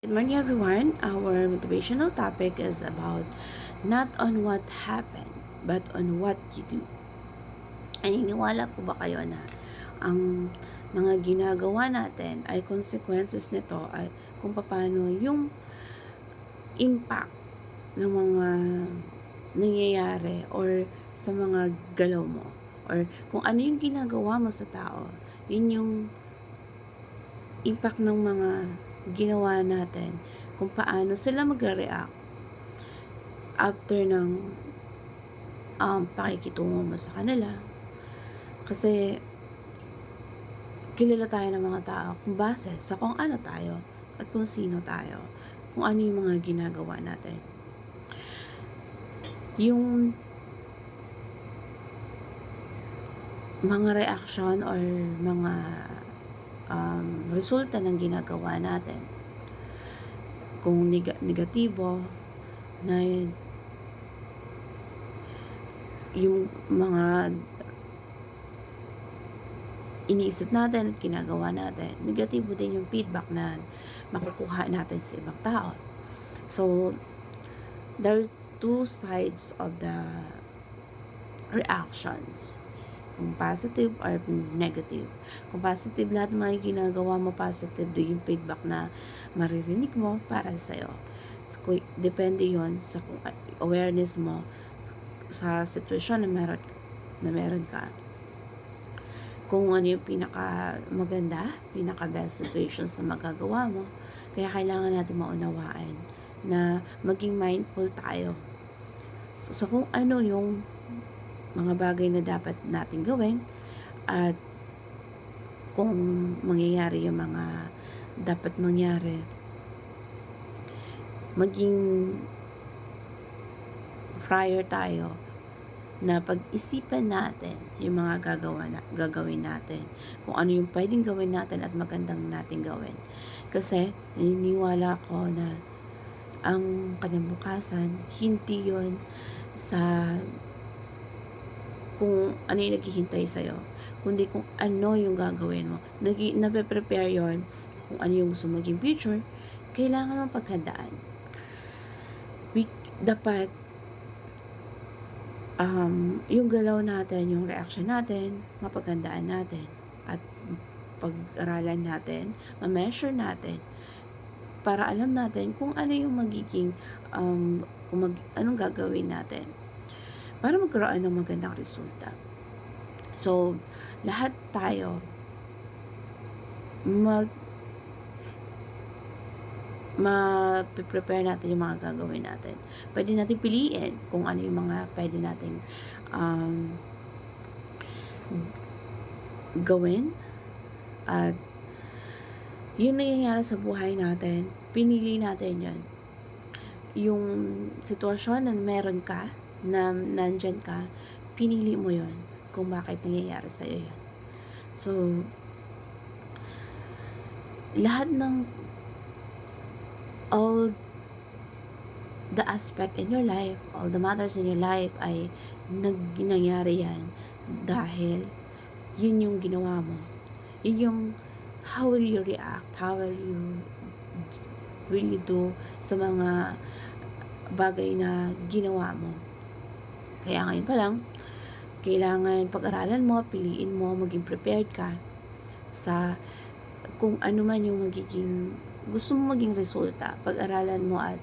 Good morning, everyone. Our motivational topic is about not on what happened, but on what you do. Naniniwala po ba kayo na ang mga ginagawa natin ay consequences nito ay kung paano yung impact ng mga nangyayari or sa mga galaw mo or kung ano yung ginagawa mo sa tao, yun yung impact ng mga ginawa natin, kung paano sila magre-react after ng pakikitungo mo sa kanila. Kasi kilala tayo ng mga tao kung base sa kung ano tayo at kung sino tayo, kung ano yung mga ginagawa natin. Yung mga reaction or mga resulta ng ginagawa natin, kung negatibo na yung mga iniisip natin at ginagawa natin, negatibo din yung feedback na makukuha natin sa ibang tao. So, there's two sides of the reactions. Kung positive or negative. Kung positive, lahat ng mga ginagawa mo positive, do yung feedback na maririnig mo para sa'yo. So, depende yon sa awareness mo sa sitwasyon na meron ka. Kung ano yung pinaka maganda, pinaka best situations na magagawa mo. Kaya kailangan natin maunawaan na maging mindful tayo. So kung ano yung mga bagay na dapat natin gawin at kung mangyayari yung mga dapat mangyari, maging prior tayo na pag-isipan natin yung mga gagawin natin. Kung ano yung pwedeng gawin natin at magandang natin gawin. Kasi naniniwala ko na ang kinabukasan, hindi yon sa kung ano yung naghihintay sa'yo, kundi kung ano yung gagawin mo. Nape-prepare yon kung ano yung gusto maging future, kailangan mong paghandaan. Dapat yung galaw natin, yung reaction natin, mapaghandaan natin at pag-aralan natin, ma-measure natin para alam natin kung ano yung magiging anong gagawin natin para magkaroon ng magandang resulta. So, lahat tayo ma-prepare natin yung mga gagawin natin. Pwede natin piliin kung ano yung mga pwede natin gawin. At yung nangyayari sa buhay natin, pinili natin yun. Yung sitwasyon na meron ka, na nandyan ka, pinili mo yun kung bakit nangyayari sa'yo yan. So, lahat ng all the aspect in your life, all the matters in your life ay nangyari yan dahil yun yung ginawa mo. Yun yung how will you react, how will you really do sa mga bagay na ginawa mo. Kaya ngayon pa lang, kailangan pag-aralan mo, piliin mo, maging prepared ka sa kung ano man yung magiging gusto mo maging resulta. Pag-aralan mo at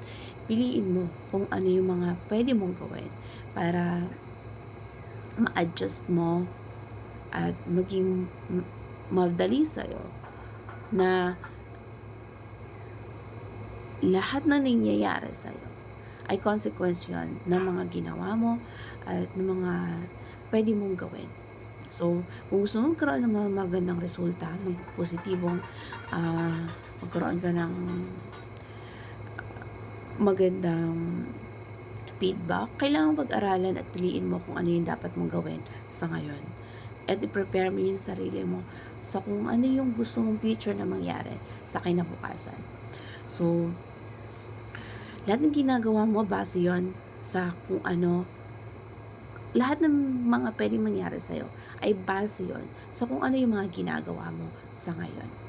piliin mo kung ano yung mga pwede mong gawin para ma-adjust mo at maging madali sa'yo na lahat na nangyayari sa'yo ay consequence yun ng mga ginawa mo at ng mga pwede mong gawin. So, kung gusto mong magkaroon ng mga magandang resulta, positibong magkaroon ka ng magandang feedback, kailangan pag-aralan at piliin mo kung ano yung dapat mong gawin sa ngayon. At i-prepare mo yung sarili mo sa kung ano yung gusto mong future na mangyari sa kinabukasan. So, lahat ng ginagawa mo, base yun sa kung ano, lahat ng mga pwedeng mangyari sa'yo ay base yun sa kung ano yung mga ginagawa mo sa ngayon.